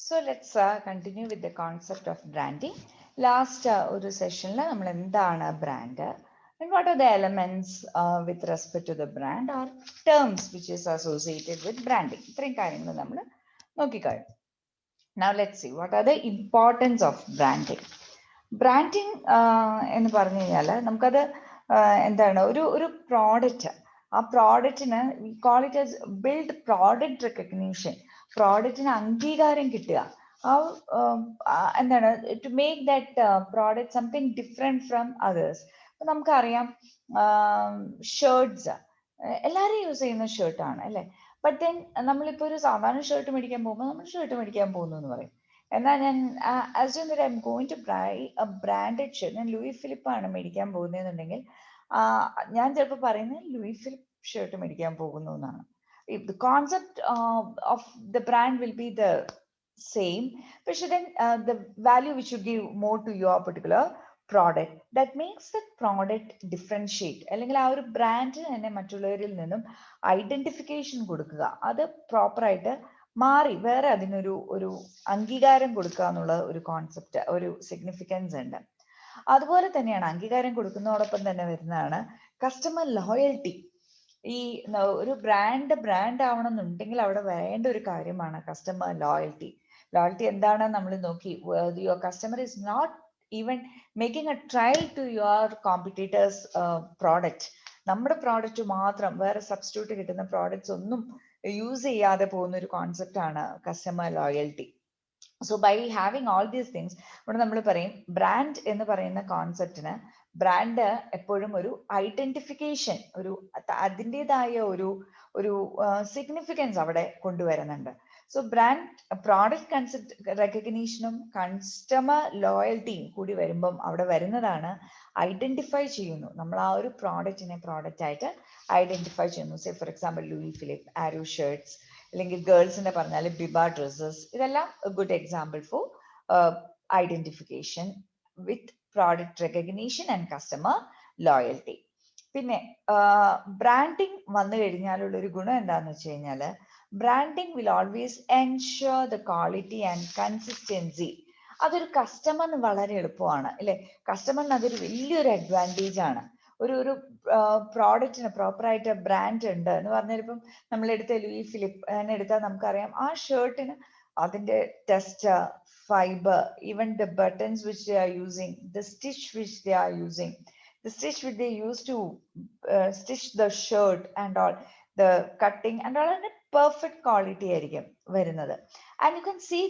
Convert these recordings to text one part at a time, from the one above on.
So let's continue with the concept of branding. Last ഒരു സെഷനിൽ നമ്മൾ എന്താണ് brand and what are the elements with respect to the brand or terms which is associated with branding. ഇത്രയും കാര്യങ്ങൾ നമ്മൾ നോക്കിക്കഴിഞ്ഞു. Now let's see what are the importance of branding. Branding എന്ന് പറഞ്ഞു കഴിഞ്ഞാൽ നമുക്കത് എന്താണ് ഒരു പ്രോഡക്റ്റ്, ആ പ്രോഡക്റ്റിന് we call it as build product recognition, പ്രോഡക്റ്റിന് അംഗീകാരം കിട്ടുക, എന്താണ് to make that product something different from others. അപ്പൊ നമുക്കറിയാം ഷർട്ട്സ് എല്ലാവരും യൂസ് ചെയ്യുന്ന ഷർട്ടാണ് അല്ലെ. ബട്ട് ദെൻ നമ്മളിപ്പോ ഒരു സാധാരണ ഷർട്ട് മേടിക്കാൻ പോകുമ്പോൾ നമ്മൾ ഷർട്ട് മേടിക്കാൻ പോകുന്നു എന്ന് പറയും. എന്നാൽ ഞാൻ assume that I'm going to buy a branded shirt, ഞാൻ ലൂയി ഫിലിപ്പ് ആണ് മേടിക്കാൻ പോകുന്നതെന്നുണ്ടെങ്കിൽ ഞാൻ ചിലപ്പോൾ പറയുന്നത് ലൂയി ഫിലിപ്പ് ഷർട്ട് മേടിക്കാൻ പോകുന്നു എന്നാണ്. The concept of the brand will be the same, but then the value which you give more to your particular product that makes that product differentiate, അല്ലെങ്കിൽ ആ ഒരു ബ്രാൻഡ് തന്നെ മറ്റുള്ളവരിൽ നിന്നും ഐഡന്റിഫിക്കേഷൻ കൊടുക്കുക, അത് പ്രോപ്പറായിട്ട് മാറി വേറെ അതിനൊരു അംഗീകാരം കൊടുക്കുക എന്നുള്ള ഒരു കോൺസെപ്റ്റ്, ഒരു സിഗ്നിഫിക്കൻസ് ഉണ്ട്. അതുപോലെ തന്നെയാണ് അംഗീകാരം കൊടുക്കുന്നതോടൊപ്പം തന്നെ വരുന്നതാണ് കസ്റ്റമർ ലോയൽറ്റി. ഈ ഒരു ബ്രാൻഡ് ആവണമെന്നുണ്ടെങ്കിൽ അവിടെ വേണ്ട ഒരു കാര്യമാണ് കസ്റ്റമർ ലോയൽറ്റി. ലോയൽറ്റി എന്താണ് നമ്മൾ നോക്കി, your customer is not even making a trial to your competitors product. നമ്മുടെ പ്രോഡക്റ്റ് മാത്രം, വേറെ സബ്സ്റ്റിറ്റ്യൂട്ട് കിട്ടുന്ന പ്രോഡക്ട്സ് ഒന്നും യൂസ് ചെയ്യാതെ പോകുന്ന ഒരു കോൺസെപ്റ്റ് ആണ് customer loyalty. So by having all these things, ഇവിടെ നമ്മൾ പറയും ബ്രാൻഡ് എന്ന് പറയുന്ന കോൺസെപ്റ്റിന് ബ്രാൻഡ് എപ്പോഴും ഒരു ഐഡന്റിഫിക്കേഷൻ, അതിൻ്റെതായ ഒരു സിഗ്നിഫിക്കൻസ് അവിടെ കൊണ്ടുവരുന്നുണ്ട്. സോ ബ്രാൻഡ് പ്രോഡക്റ്റ് കൺസെപ്റ്റ് റെക്കഗ്നീഷനും കസ്റ്റമർ ലോയൽറ്റിയും കൂടി വരുമ്പം അവിടെ വരുന്നതാണ് ഐഡന്റിഫൈ ചെയ്യുന്നു, നമ്മൾ ആ ഒരു പ്രോഡക്റ്റിനെ പ്രോഡക്റ്റ് ആയിട്ട് ഐഡന്റിഫൈ ചെയ്യുന്നു. Say for example Louis Philippe Arrow shirts, അല്ലെങ്കിൽ ഗേൾസിന്റെ പറഞ്ഞാൽ ബിബ ഡ്രസ്സസ്, ഇതെല്ലാം good example for identification with product recognition and customer loyalty. പിന്നെ ബ്രാൻഡിങ് വന്നു കഴിഞ്ഞാലുള്ള ഒരു ഗുണം എന്താന്ന് വെച്ച് കഴിഞ്ഞാൽ branding will always ensure the quality and consistency. അതൊരു കസ്റ്റമറിന് വളരെ എളുപ്പമാണ് അല്ലെ. കസ്റ്റമറിന് അതൊരു വലിയൊരു അഡ്വാൻറ്റേജ് ആണ്. ഒരു പ്രോഡക്റ്റിന് പ്രോപ്പറായിട്ട് ബ്രാൻഡ് ഉണ്ട് എന്ന് പറഞ്ഞാൽ, ഇപ്പം നമ്മളെടുത്ത ലൂയി ഫിലിപ്പ് തന്നെ എടുത്താൽ നമുക്കറിയാം ആ ഷർട്ടിന് അതിന്റെ test, fibre, even the buttons which they are using, the stitch which they are using, the stitch which they use to stitch the shirt and all, the cutting and all, and perfect quality ആയിരിക്കും വരുന്നത്. and you can see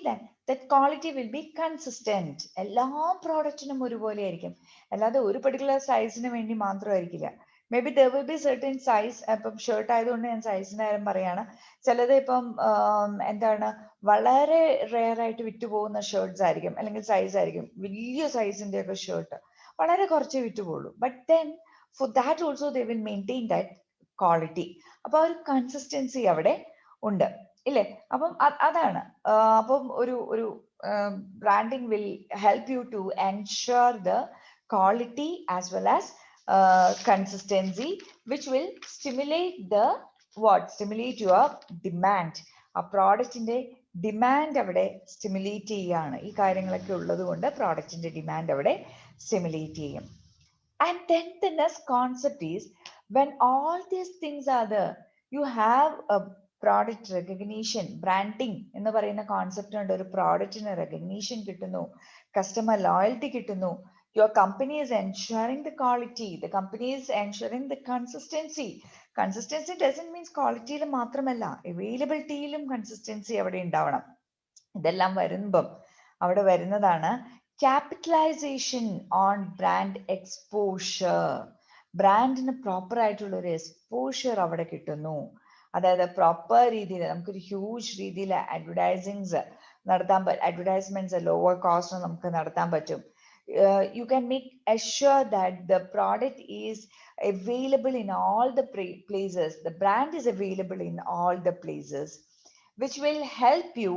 that quality will be consistent. എല്ലാ പ്രോഡക്റ്റിനും ഒരുപോലെ ആയിരിക്കും, അല്ലാതെ ഒരു particular സൈസിന് വേണ്ടി മാത്രമായിരിക്കില്ല. Maybe there will be certain size. ഇപ്പം ഷർട്ട് ആയതുകൊണ്ട് ഞാൻ സൈസിന്റെ കാര്യം പറയാണ്. ചിലത് ഇപ്പം എന്താണ് വളരെ റെയർ ആയിട്ട് വിറ്റുപോകുന്ന ഷർട്ട്സ് ആയിരിക്കും, അല്ലെങ്കിൽ സൈസ് ആയിരിക്കും വലിയ സൈസിന്റെ ഒക്കെ ഷർട്ട് വളരെ കുറച്ച് വിറ്റുപോകുള്ളൂ. But then for that also they will maintain that quality. അപ്പൊ ഒരു കൺസിസ്റ്റൻസി അവിടെ ഉണ്ട് ഇല്ലേ. അപ്പം അതാണ് അപ്പം ഒരു branding will help you to ensure the quality as well as consistency, which will stimulate the stimulate your demand. ആ പ്രോഡക്റ്റിന്റെ ഡിമാൻഡ് അവിടെ സ്റ്റിമുലേറ്റ് ചെയ്യാണ്. ഈ കാര്യങ്ങളൊക്കെ ഉള്ളത് കൊണ്ട് പ്രോഡക്റ്റിന്റെ ഡിമാൻഡ് അവിടെ സ്റ്റിമുലേറ്റ് ചെയ്യും. And then the next concept is, when all these things are there, you have a product recognition. branding എന്ന് പറയുന്ന കോൺസെപ്റ്റ് ഉണ്ട്. ഒരു പ്രോഡക്റ്റിന് റെക്കഗ്നീഷൻ കിട്ടുന്നു, കസ്റ്റമർ ലോയൽറ്റി കിട്ടുന്നു, your company is ensuring the quality, the company is ensuring the consistency. Consistency doesn't mean quality യിൽ മാത്രമല്ല, അവൈലബിലിറ്റിയിലും consistency അവിടെ ഉണ്ടാവണം. ഇതെല്ലാം വരുമ്പം അവിടെ വരുന്നതാണ് ക്യാപിറ്റലൈസേഷൻ ഓൺ ബ്രാൻഡ് എക്സ്പോഷർ. ബ്രാൻഡിന് പ്രോപ്പർ ആയിട്ടുള്ള ഒരു എക്സ്പോഷർ അവിടെ കിട്ടുന്നു. അതായത് പ്രോപ്പർ രീതിയിൽ നമുക്കൊരു ഹ്യൂജ് രീതിയിൽ അഡ്വർടൈസിങ്സ് നടത്താൻ പറ്റും, അഡ്വർടൈസ്മെന്റ്സ് ലോവർ കോസ്റ്റ് നമുക്ക് നടത്താൻ പറ്റും. You can make assure that the product is available in all the places, the brand is available in all the places, which will help you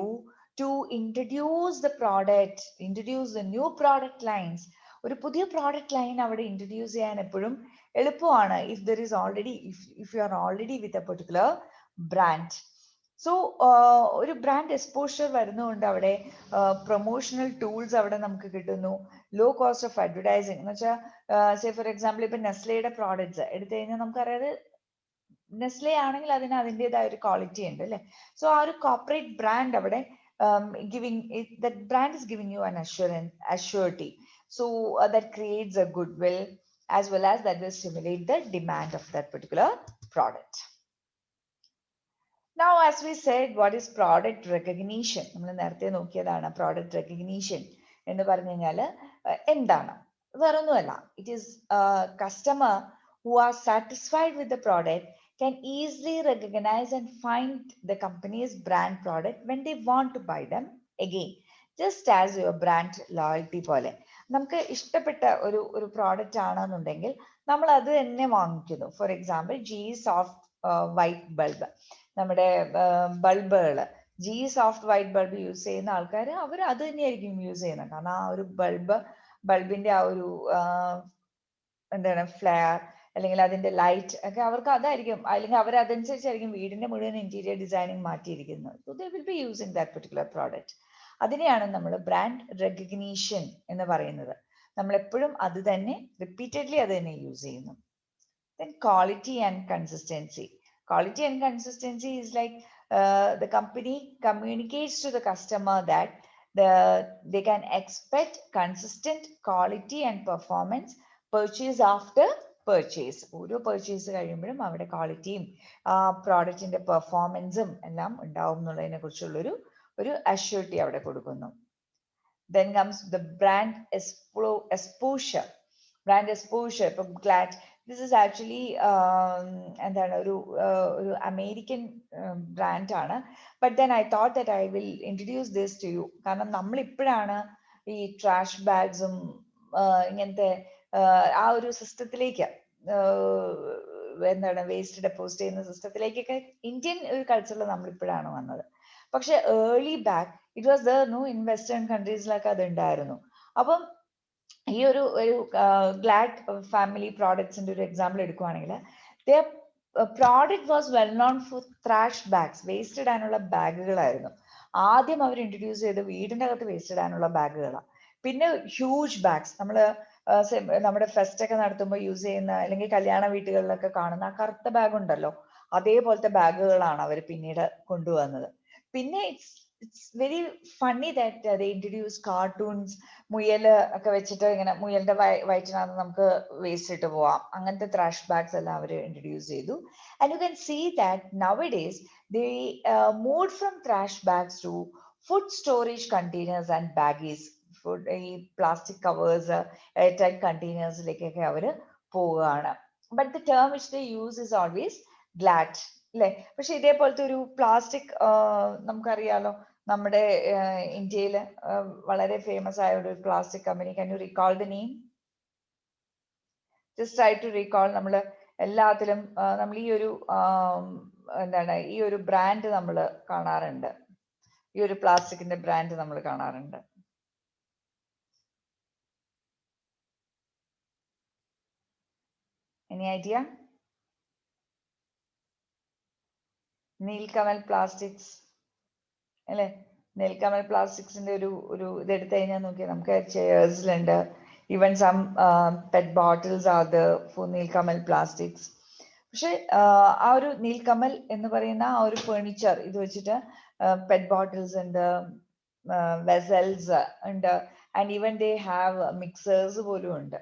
to introduce the product, introduce the new product lines. ഒരു പുതിയ product line അവിടെ introduce ചെയ്യാൻ എപ്പോഴും എളുപ്പമാണ് if there is already, if you are already with a particular brand. So ഒരു brand exposure വരുന്നതുകൊണ്ട് അവിടെ promotional tools അവിടെ നമുക്ക് കിട്ടുന്നു, ലോ കോസ്റ്റ് ഓഫ് അഡ്വർടൈസിങ് എന്ന് വെച്ചാൽ സേ ഫോർ എക്സാമ്പിൾ ഇപ്പൊ നെസ്ലയുടെ പ്രോഡക്ട്സ് എടുത്തു കഴിഞ്ഞാൽ നമുക്കറിയാതെ നെസ്ലെ ആണെങ്കിൽ അതിന് അതിൻ്റെതായ ഒരു ക്വാളിറ്റി ഉണ്ട് അല്ലെ. സോ ആ ഒരു കോർപ്പറേറ്റ് ബ്രാൻഡ് അവിടെ that brand is giving you an assurity, so that creates a goodwill as well as that will stimulate the demand of that particular product. Now, as we said, what is product recognition? നമ്മൾ നേരത്തെ നോക്കിയതാണ് product recognition എന്ന് പറഞ്ഞു കഴിഞ്ഞാൽ എന്താണ്, വേറൊന്നുമല്ല, it is a customer who are satisfied with the product can easily recognize and find the company's brand product when they want to buy them again, just as your brand loyalty പോലെ. നമുക്ക് ഇഷ്ടപ്പെട്ട ഒരു product ആണെന്നുണ്ടെങ്കിൽ നമ്മൾ അത് തന്നെ വാങ്ങിക്കുന്നു. For example G soft white bulb, നമ്മുടെ ബൾബുകൾ, G soft white bulb use ചെയ്യുന്ന ആൾക്കാർ അവർ അത് തന്നെയായിരിക്കും യൂസ് ചെയ്യുന്നത്. കാരണം ആ ഒരു ബൾബിന്റെ ആ ഒരു എന്താണ് ഫ്ലെയർ അല്ലെങ്കിൽ അതിന്റെ ലൈറ്റ് ഒക്കെ അവർക്ക് അതായിരിക്കും, അല്ലെങ്കിൽ അവർ അതനുസരിച്ചായിരിക്കും വീടിന്റെ മുഴുവൻ ഇന്റീരിയർ ഡിസൈനിങ് മാറ്റിയിരിക്കുന്നത്. So they will be using that particular product. അതിനെയാണ് നമ്മൾ ബ്രാൻഡ് റെക്കഗ്നീഷൻ എന്ന് പറയുന്നത്. നമ്മൾ എപ്പോഴും അത് തന്നെ റിപ്പീറ്റഡ്ലി അത് തന്നെ യൂസ് ചെയ്യുന്നു. Then quality and consistency. Quality and consistency is like the company communicates to the customer that they can expect consistent quality and performance purchase after purchase. ഓരോ പർച്ചേസ് കഴിയുമ്പോഴും അവിടെ ക്വാളിറ്റിയും പ്രോഡക്റ്റിന്റെ പെർഫോമൻസും എല്ലാം ഉണ്ടാവും എന്നുള്ളതിനെ കുറിച്ചുള്ളൊരു അഷ്യൂരിറ്റി അവിടെ കൊടുക്കുന്നു. Then comes the brand exposure. Brand exposure. ഇപ്പം ഗ്ലാഡ്, ദിസ് ഇസ് ആക്ച്വലി എന്താണ് ഒരു അമേരിക്കൻ ബ്രാൻഡ് ആണ്. But then I thought that I will introduce this to you. കാരണം നമ്മൾ ഇപ്പോഴാണ് ഈ ട്രാഷ് ബാഗ്സും ഇങ്ങനത്തെ ആ ഒരു സിസ്റ്റത്തിലേക്ക്, എന്താണ് വേസ്റ്റ് ഡെപ്പോസിറ്റ് ചെയ്യുന്ന സിസ്റ്റത്തിലേക്കൊക്കെ ഇന്ത്യൻ ഒരു കൾച്ചറിൽ നമ്മൾ ഇപ്പോഴാണ് വന്നത്. പക്ഷെ early back it was there no, in western കൺട്രീസിലൊക്കെ അത് ഉണ്ടായിരുന്നു. അപ്പം ഈ ഒരു ഗ്ലാഡ് ഫാമിലി പ്രോഡക്ട്സിന്റെ ഒരു എക്സാമ്പിൾ എടുക്കുവാണെങ്കിൽ their product was well known for trash bags, waste ഇടാനുള്ള ബാഗുകളായിരുന്നു. ആദ്യം അവർ ഇൻട്രൊഡ്യൂസ് ചെയ്ത് വീടിന്റെ അകത്ത് വേസ്റ്റ് ഇടാനുള്ള ബാഗുകളാണ്. പിന്നെ ഹ്യൂജ് ബാഗ്സ്, നമ്മുടെ ഫെസ്റ്റ് ഒക്കെ നടത്തുമ്പോൾ യൂസ് ചെയ്യുന്ന അല്ലെങ്കിൽ കല്യാണ വീട്ടുകളിലൊക്കെ കാണുന്ന ആ കറുത്ത ബാഗ് ഉണ്ടല്ലോ, അതേപോലത്തെ ബാഗുകളാണ് അവർ പിന്നീട് കൊണ്ടുവന്നത്. പിന്നെ it's very funny that they introduced cartoons, മുയല് ഒക്കെ വെച്ചിട്ട് ഇങ്ങനെ മുയലിന്റെ വയറ്റിനകത്ത് നമുക്ക് വേസ്റ്റ് ഇട്ട് പോവാം, അങ്ങനത്തെ ട്രാഷ് ബാഗ്സ് എല്ലാം അവർ ഇൻട്രൊഡ്യൂസ് ചെയ്തു. And you can see that nowadays they moved from trash bags to food storage containers and baggies. Food ഈ പ്ലാസ്റ്റിക് കവേഴ്സ്, എയർ ടൈറ്റ് കണ്ടെയ്നേഴ്സിലേക്കൊക്കെ അവർ പോവുകയാണ്. But the term which they use is always GLAAD അല്ലെ. പക്ഷെ ഇതേപോലത്തെ ഒരു plastic നമുക്കറിയാലോ, നമ്മുടെ ഇന്ത്യയിൽ വളരെ ഫേമസ് ആയ ഒരു plastic company, can you recall the name? Just try to recall. നമ്മൾ എല്ലാത്തിലും നമ്മൾ ഈ ഒരു എന്താണ് ഈ ഒരു ബ്രാൻഡ് നമ്മൾ കാണാറുണ്ട്, ഈ ഒരു പ്ലാസ്റ്റിക്കിന്റെ ബ്രാൻഡ് നമ്മൾ കാണാറുണ്ട്. Any idea? നീൽകമൽ പ്ലാസ്റ്റിക്സ് അല്ലെ. നീൽകമൽ പ്ലാസ്റ്റിക്സിന്റെ ഒരു ഇതെടുത്തു കഴിഞ്ഞാൽ നോക്കിയാൽ നമുക്ക് ചെയർസിലുണ്ട്, even some PET bottles are the for Nilkamal plastics. പക്ഷെ ആ ഒരു നീൽകമൽ എന്ന് പറയുന്ന ആ ഒരു ഫേർണിച്ചർ ഇത് വെച്ചിട്ട് പെറ്റ് ബോട്ടിൽസ് ഉണ്ട്, വെസൽസ് ഉണ്ട്, and even they have mixers പോലും ഉണ്ട്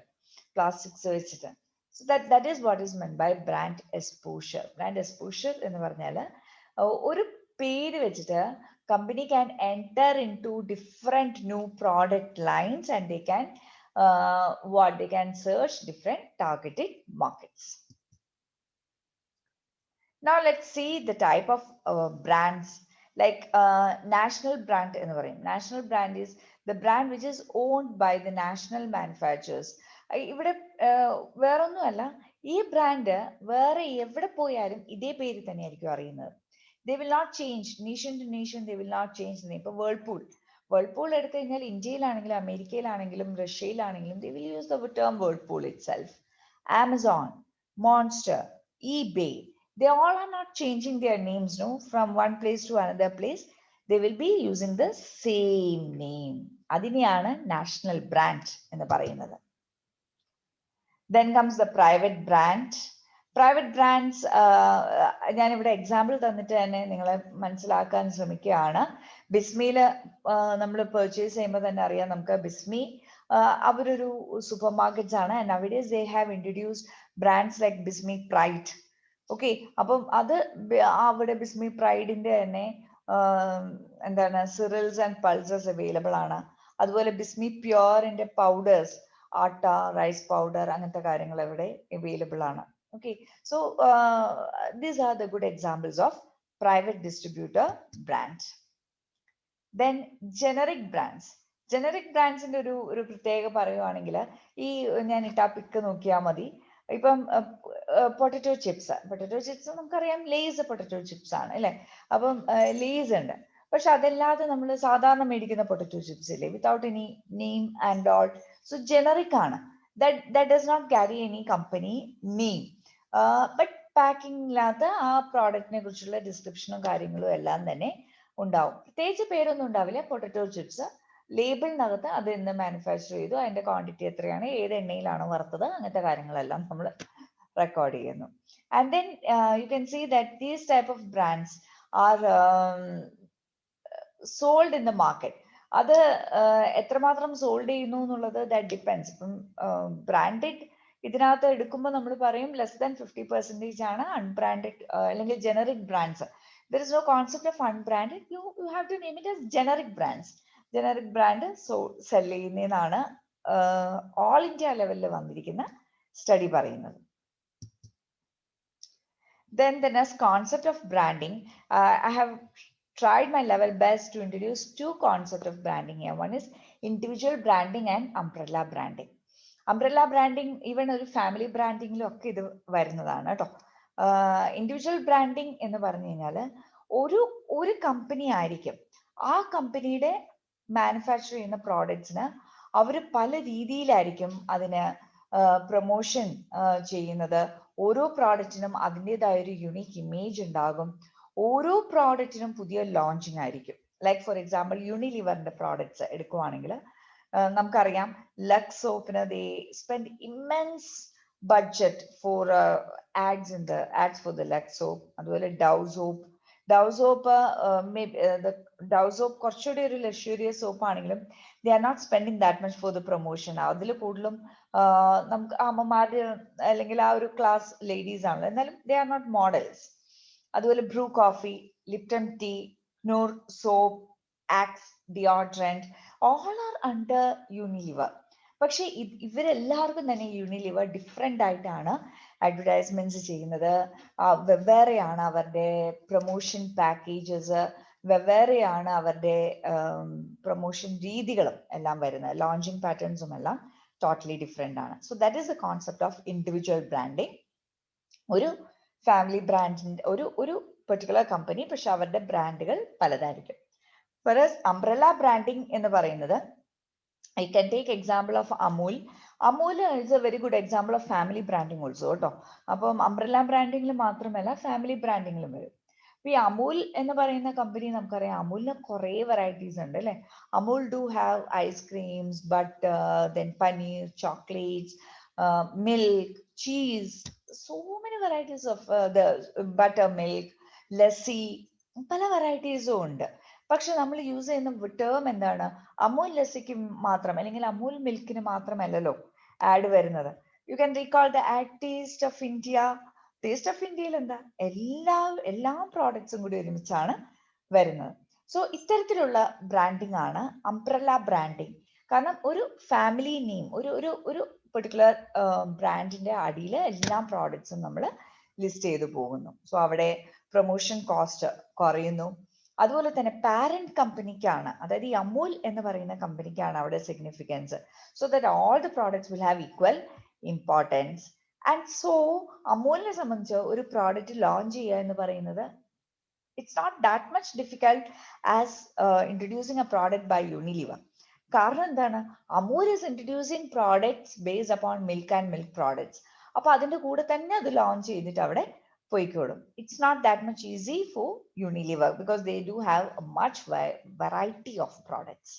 പ്ലാസ്റ്റിക്സ് വെച്ചിട്ട്. So that is what is meant by brand exposure. Brand exposure എന്ന് പറഞ്ഞാൽ ഒരു പേര് വെച്ചിട്ട് company can enter into different new product lines and they can they can search different targeted markets. Now let's see the type of brands. Like national brand എന്ന് പറയും. National brand is the brand which is owned by the national manufacturers. ഇവിടെ വേറൊന്നുമല്ല, ഈ brand വേറെ എവിടെ പോയാലും ഇതേ പേര് തന്നെയായിരിക്കും അറിയുന്നത്. they will not change nation to nation, they will not change the name. ഇപ്പൊ വേൾപൂൾ എടുത്തു കഴിഞ്ഞാൽ ഇന്ത്യയിലാണെങ്കിലും അമേരിക്കയിലാണെങ്കിലും റഷ്യയിലാണെങ്കിലും they will use the term Whirlpool itself. Amazon, Monster, eBay, They all are not changing their names, no, from one place to another place. They will be using the same name. അതിനെയാണ് national brand എന്ന് പറയുന്നത്. Then comes the private brand. Private brands, ഞാൻ ഇവിടെ example തന്നിട്ട് തന്നെ നിങ്ങളെ മനസ്സിലാക്കാൻ ശ്രമിക്കുകയാണ്. ബിസ്മിയില് നമ്മൾ പർച്ചേസ് ചെയ്യുമ്പോൾ തന്നെ അറിയാം നമുക്ക് ബിസ്മി അവരൊരു സൂപ്പർ മാർക്കറ്റ്സ് ആണ്. And nowadays they have introduced brands like Bismi pride. Okay, അപ്പം അത് അവിടെ ബിസ്മി പ്രൈഡിന്റെ തന്നെ എന്താണ് സിറിൽസ് ആൻഡ് പൾസസ് അവൈലബിൾ ആണ്. അതുപോലെ ബിസ്മി പ്യോറിന്റെ പൗഡേഴ്സ്, ആട്ട, റൈസ് പൗഡർ, അങ്ങനത്തെ കാര്യങ്ങൾ ഇവിടെ അവൈലബിൾ ആണ്. Okay, so these are the good examples of private distributor brands. Then generic brands. Generic brands ന്റെ ഒരു പ്രത്യേക പറയുവാണെങ്കിൽ ഈ ഞാൻ ഇട്ട പിക്ക് നോക്കിയാൽ മതി. ഇപ്പം പൊട്ടറ്റോ ചിപ്സ് നമുക്കറിയാം, ലേസ് പൊട്ടറ്റോ ചിപ്സ് ആണ് അല്ലെ. അപ്പം ലേസ് ഉണ്ട്. പക്ഷെ അതല്ലാതെ നമ്മൾ സാധാരണ മേടിക്കുന്ന പൊട്ടറ്റോ ചിപ്സ് ഇല്ലേ, without any name and all, so generic ആണ്. that does not carry any company name. But പാക്കിങ്ങിനകത്ത് ആ പ്രോഡക്റ്റിനെ കുറിച്ചുള്ള ഡിസ്ക്രിപ്ഷനും കാര്യങ്ങളും എല്ലാം തന്നെ ഉണ്ടാവും. പ്രത്യേകിച്ച് പേരൊന്നും ഉണ്ടാവില്ല. പൊട്ടറ്റോ ചിപ്സ് ലേബിളിനകത്ത് അത് എന്ന് മാനുഫാക്ചർ ചെയ്തു, അതിന്റെ ക്വാണ്ടിറ്റി എത്രയാണ്, ഏത് എണ്ണയിലാണ് വറുത്തത്, അങ്ങനത്തെ കാര്യങ്ങളെല്ലാം നമ്മൾ റെക്കോർഡ് ചെയ്യുന്നു. And then you can see that these type of brands are sold in the market. അത് എത്രമാത്രം സോൾഡ് ചെയ്യുന്നു എന്നുള്ളത് ദാറ്റ് ഡിപ്പെൻഡ്സ്. ഇപ്പം ബ്രാൻഡഡ് ഇതിനകത്ത് എടുക്കുമ്പോൾ നമ്മൾ പറയും ലെസ് ദാൻ 50% ആണ് അൺബ്രാൻഡഡ് അല്ലെങ്കിൽ generic brands. There is no concept of unbranded. You have to name it as generic brands. Generic brand sell ചെയ്യുന്നതാണ് ഓൾ ഇന്ത്യ ലെവലിൽ വന്നിരിക്കുന്ന സ്റ്റഡി പറയുന്നത്. Then the next concept of branding, I have tried my level best to introduce two concepts of branding here. One is individual branding and umbrella branding. Umbrella branding even ഒരു family ബ്രാൻഡിങ്ങിലും ഒക്കെ ഇത് വരുന്നതാണ് കേട്ടോ. Individual branding എന്ന് പറഞ്ഞു കഴിഞ്ഞാൽ ഒരു company ആയിരിക്കും, ആ കമ്പനിയുടെ മാനുഫാക്ചർ ചെയ്യുന്ന പ്രോഡക്ട്സിന് അവർ പല രീതിയിലായിരിക്കും അതിന് പ്രൊമോഷൻ ചെയ്യുന്നത്. ഓരോ പ്രോഡക്റ്റിനും അതിൻ്റെതായ ഒരു യുണീക്ക് ഇമേജ് ഉണ്ടാകും. ഓരോ പ്രോഡക്റ്റിനും പുതിയ ലോഞ്ചിങ് ആയിരിക്കും. ലൈക്ക് ഫോർ എക്സാമ്പിൾ യൂണിലിവറിന്റെ പ്രോഡക്ട്സ് എടുക്കുവാണെങ്കിൽ നമുക്കറിയാം ലക്സ് സോപ്പിന് they spend immense budget for ads for the Lux soap. അതുപോലെ ഡവ് സോപ്പ് കുറച്ചുകൂടി ഒരു ലക്ഷൂറിയസ് സോപ്പ് ആണെങ്കിലും they are not spending that much for the promotion. അതിൽ കൂടുതലും നമുക്ക് അമ്മമാര് അല്ലെങ്കിൽ ആ ഒരു ക്ലാസ് ലേഡീസ് ആണല്ലോ, എന്നാലും ദേ ആർ നോട്ട് മോഡൽസ്. അതുപോലെ Bru coffee, Lipton tea, Noor soap, Axe deodorant, all are under Unilever. പക്ഷെ ഇവരെല്ലാവർക്കും തന്നെ യൂണിലിവർ ഡിഫറെൻ്റ് ആയിട്ടാണ് അഡ്വർടൈസ്മെന്റ്സ് ചെയ്യുന്നത്. വെവ്വേറെയാണ് അവരുടെ പ്രൊമോഷൻ പാക്കേജസ്, വെവ്വേറെയാണ് അവരുടെ പ്രൊമോഷൻ രീതികളും എല്ലാം വരുന്നത്. ലോഞ്ചിങ് പാറ്റേൺസും എല്ലാം ടോട്ടലി ഡിഫറെൻ്റ് ആണ്. So that is the concept of individual branding. ഒരു ഫാമിലി ബ്രാൻഡിന്റെ ഒരു പെർട്ടിക്കുലർ കമ്പനി, പക്ഷെ അവരുടെ ബ്രാൻഡുകൾ പലതായിരിക്കും. Whereas umbrella branding എന്ന് പറയുന്നത്, I can take example of Amul. Amul is a very good example of family branding also കേട്ടോ. അപ്പം umbrella branding മാത്രമല്ല ഫാമിലി ബ്രാൻഡിങ്ങിലും വരും. ഈ അമൂൽ എന്ന് പറയുന്ന കമ്പനി നമുക്കറിയാം, അമൂലിന് കുറേ വെറൈറ്റീസ് ഉണ്ട് അല്ലെ. Amul do have ice creams, butter, then paneer, chocolates, milk, cheese, so many varieties of the butter milk, lassi, പല വെറൈറ്റീസും ഉണ്ട്. പക്ഷെ നമ്മൾ യൂസ് ചെയ്യുന്ന ടേം എന്താണ്? അമൂൽ ലസ്സിക്ക് മാത്രം അല്ലെങ്കിൽ അമൂൽ മിൽക്കിന് മാത്രമല്ലല്ലോ ആഡ് വരുന്നത്. You can recall the add taste of India. Taste of ഇന്ത്യയിൽ എന്താ, എല്ലാ പ്രോഡക്ട്സും കൂടി ഒരുമിച്ചാണ് വരുന്നത്. സോ ഇത്തരത്തിലുള്ള ബ്രാൻഡിങ് ആണ് അംബ്രല്ല ബ്രാൻഡിങ്. കാരണം ഒരു ഫാമിലി നെയിം, ഒരു പെർട്ടിക്കുലർ ബ്രാൻഡിന്റെ അടിയിൽ എല്ലാ പ്രോഡക്ട്സും നമ്മൾ ലിസ്റ്റ് ചെയ്തു പോകുന്നു. സോ അവിടെ പ്രൊമോഷൻ കോസ്റ്റ് കുറയുന്നു. അതുപോലെ തന്നെ പാരന്റ് കമ്പനിക്കാണ്, അതായത് ഈ അമൂൽ എന്ന് പറയുന്ന കമ്പനിക്കാണ് അവിടെ significance. So that all the products will have equal importance. And so അമൂലിനെ സംബന്ധിച്ച് ഒരു പ്രോഡക്റ്റ് ലോഞ്ച് ചെയ്യുക എന്ന് പറയുന്നത് it's not that much difficult as introducing a product by Unilever. കാരണം എന്താണ്, Amul is introducing products based upon milk and milk products. അപ്പൊ അതിന്റെ കൂടെ തന്നെ അത് ലോഞ്ച് ചെയ്തിട്ട് അവിടെ പോയിക്കോളും. It's not that much easy for Unilever because they do have a much variety of products.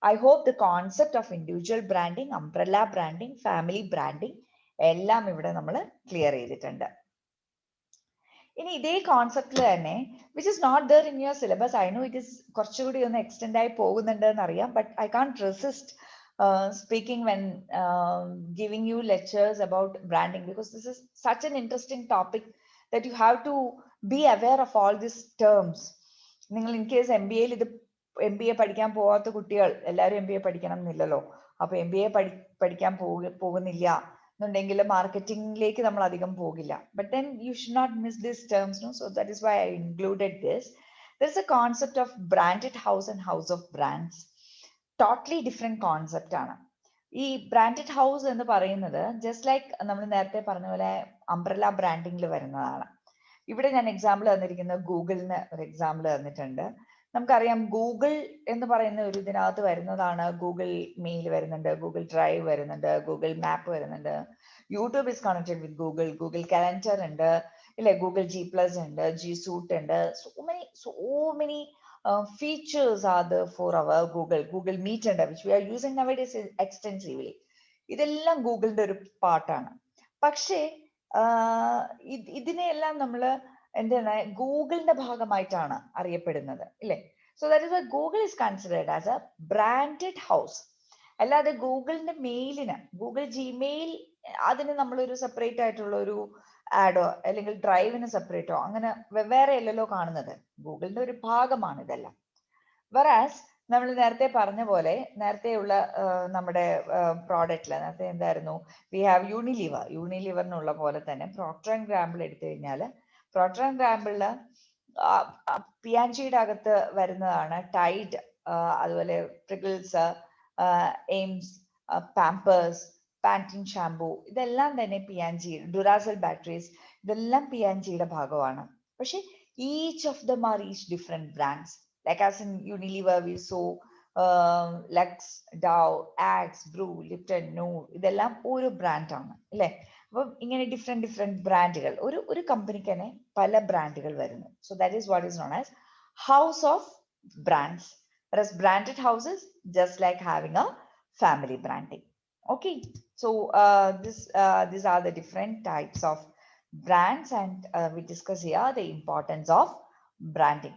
I hope the concept of individual branding, umbrella branding, family branding എല്ലാം ഇവിടെ നമ്മൾ ക്ലിയർ ചെയ്തിട്ടുണ്ട്. ഇനി ഇതേ കോൺസെപ്റ്റിൽ തന്നെ which is not there in your syllabus, I know it is കുറച്ചുകൂടി ഒന്ന് എക്സ്റ്റെൻഡ് ആയി പോകുന്നുണ്ട് എന്നറിയാം, but I can't resist speaking when giving you lectures about branding because this is such an interesting topic that you have to be aware of all these terms. നിങ്ങൾ in case MBA ഇത് MBA പഠിക്കാൻ പോവാത്ത കുട്ടികൾ എല്ലാവരും MBA പഠിക്കണം എന്നില്ലല്ലോ. അപ്പൊ MBA പഠിക്കാൻ പോകുന്നില്ല എന്നുണ്ടെങ്കിൽ മാർക്കറ്റിംഗിലേക്ക് നമ്മൾ അധികം പോകില്ല. But then you should not miss this terms, no. So that is why I included this. There is a concept of branded house and house of brands. Totally different concept ആണ്. ഈ branded house എന്ന് പറയുന്നത് just like നമ്മൾ നേരത്തെ പറഞ്ഞ പോലെ umbrella ബ്രാൻഡിങ്ങിൽ വരുന്നതാണ്. ഇവിടെ ഞാൻ എക്സാമ്പിൾ തന്നിരിക്കുന്നത് ഗൂഗിളിന് ഒരു എക്സാമ്പിൾ തന്നിട്ടുണ്ട്. നമുക്കറിയാം ഗൂഗിൾ എന്ന് പറയുന്ന ഒരു ഇതിനകത്ത് വരുന്നതാണ് ഗൂഗിൾ മെയിൽ വരുന്നുണ്ട്, ഗൂഗിൾ ഡ്രൈവ് വരുന്നുണ്ട്, ഗൂഗിൾ മാപ്പ് വരുന്നുണ്ട്, YouTube is connected with Google, Google calendar ഉണ്ട്, ഇല്ലേ, ഗൂഗിൾ G+ ഉണ്ട്, G Suite ഉണ്ട്. so many features are there for our Google Meet and which we are using nowadays extensively. ഇതെല്ലാം ഗൂഗിളിന്റെ ഒരു പാർട്ടാണ്. പക്ഷേ ഇതിനെല്ലാം നമ്മൾ എന്താണ് ഗൂഗിളിന്റെ ഭാഗമായിട്ടാണ് അറിയപ്പെടുന്നത്, ഇല്ലേ? So that is why Google is considered as a branded house. അല്ലാതെ ഗൂഗിളിന്റെ മെയിലിന്, ഗൂഗിൾ Gmail അതിന് നമ്മളൊരു സെപ്പറേറ്റ് ആയിട്ടുള്ള ഒരു ആഡോ അല്ലെങ്കിൽ ഡ്രൈവിന് സെപ്പറേറ്റോ അങ്ങനെ വെവ്വേറെ അല്ലല്ലോ കാണുന്നത്. ഗൂഗിളിന്റെ ഒരു ഭാഗമാണ് ഇതെല്ലാം. വെറാസ് നമ്മൾ നേരത്തെ പറഞ്ഞ പോലെ നേരത്തെയുള്ള നമ്മുടെ പ്രോഡക്റ്റില് നേരത്തെ എന്തായിരുന്നു, വി ഹാവ് യൂണിലിവറിനുള്ള പോലെ തന്നെ പ്രോക്ടർ ആൻഡ് ഗാംബിൾ എടുത്തു കഴിഞ്ഞാൽ പ്രോക്ടർ ആൻഡ് ഗാംബിളില് P&Gയുടെ അകത്ത് വരുന്നതാണ് ടൈഡ്, അതുപോലെ പ്രിഗിൾസ്, എയിംസ്, പാമ്പേഴ്സ്, പാന്റിൻ ഷാംപൂ, ഇതെല്ലാം തന്നെ P&G, ഡുറാസെൽ ബാറ്ററീസ്, ഇതെല്ലാം P&Gയുടെ ഭാഗമാണ്. പക്ഷെ each of them are each different brands. Like as in Unilever we saw Lux, Dow, Axe, Brew, Lipton, Noor, ഇതെല്ലാം ഒരു ബ്രാൻഡ് ആണ്, അല്ലേ? അപ്പം ഇങ്ങനെ ഡിഫറെന്റ് ബ്രാൻഡുകൾ ഒരു കമ്പനിക്ക് തന്നെ പല ബ്രാൻഡുകൾ വരുന്നു. So that is what is known as house of brands. Whereas branded houses just like having a family branding. Okay, so these are the different types of brands, and we discuss here the importance of branding.